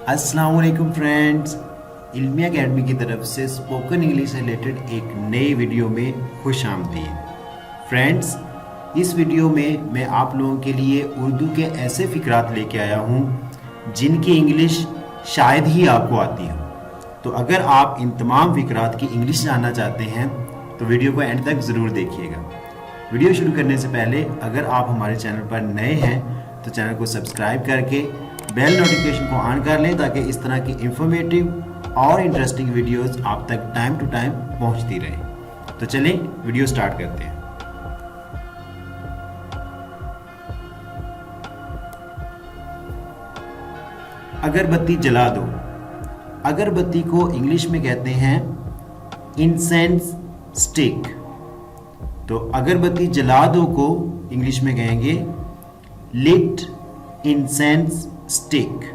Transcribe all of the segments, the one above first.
अस्सलाम वालेकुम फ्रेंड्स, इल्मी अकेडमी की तरफ से स्पोकन इंग्लिश से रिलेटेड एक नई वीडियो में खुश आमदीद। फ्रेंड्स, इस वीडियो में मैं आप लोगों के लिए उर्दू के ऐसे फ़िक्रात लेके आया हूँ जिनकी इंग्लिश शायद ही आपको आती हो। तो अगर आप इन तमाम फ़िक्रात की इंग्लिश जानना चाहते हैं तो वीडियो को एंड तक ज़रूर देखिएगा। वीडियो शुरू करने से पहले अगर आप हमारे चैनल पर नए हैं तो चैनल को सब्सक्राइब करके बेल नोटिफिकेशन को ऑन कर लें ताकि इस तरह की इंफॉर्मेटिव और इंटरेस्टिंग वीडियोस आप तक टाइम टू टाइम पहुंचती रहे। तो चलें वीडियो स्टार्ट करते हैं। अगरबत्ती जला दो। अगरबत्ती को इंग्लिश में कहते हैं इंसेंस स्टिक। तो अगरबत्ती जला दो को इंग्लिश में कहेंगे lit incense stick.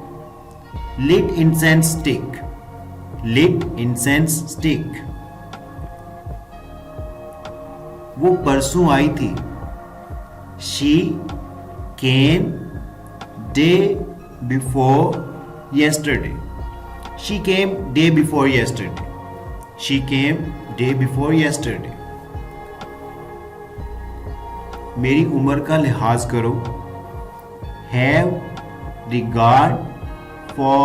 Lit incense stick. Lit incense stick. वो परसों आई थी। She came day before yesterday. She came day before yesterday. She came day before yesterday. मेरी उम्र का लिहाज करो। Have regard for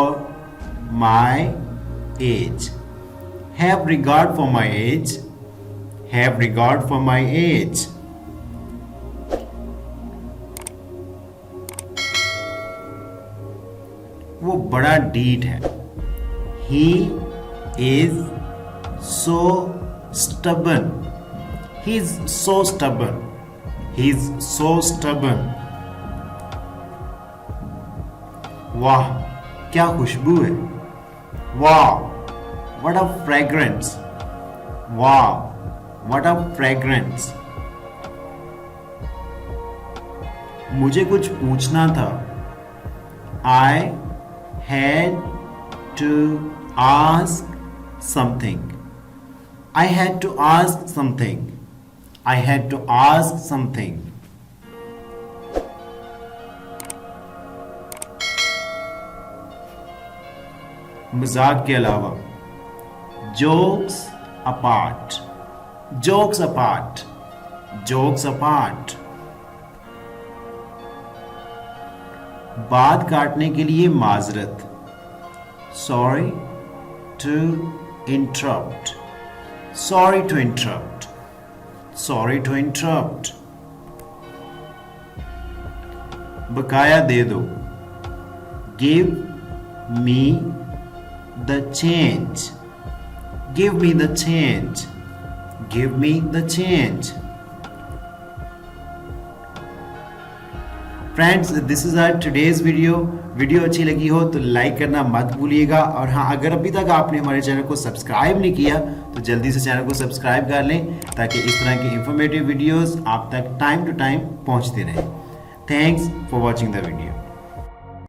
my age. Have regard for my age. Have regard for my age. वो बड़ा डीठ है। He is so stubborn. He is so stubborn. He is so stubborn. वाह क्या खुशबू है। वाह what a fragrance. वाह what a fragrance. मुझे कुछ पूछना था। I had to ask something. I had to ask something. I had to ask something. मजाक के अलावा। Jokes apart. Jokes apart. Jokes apart. बात काटने के लिए माजरत। Sorry to interrupt. Sorry to interrupt. Sorry to interrupt. बकाया दे दो। Give me the change. Give me the change. Give me the change. Friends, this is our today's video. Video अच्छी लगी हो तो लाइक करना मत भूलिएगा, और हाँ, अगर अभी तक आपने हमारे चैनल को सब्सक्राइब नहीं किया तो जल्दी से चैनल को सब्सक्राइब कर लें ताकि इस तरह की इंफॉर्मेटिव वीडियोस आप तक टाइम टू टाइम पहुंचते रहें। Thanks for watching the video.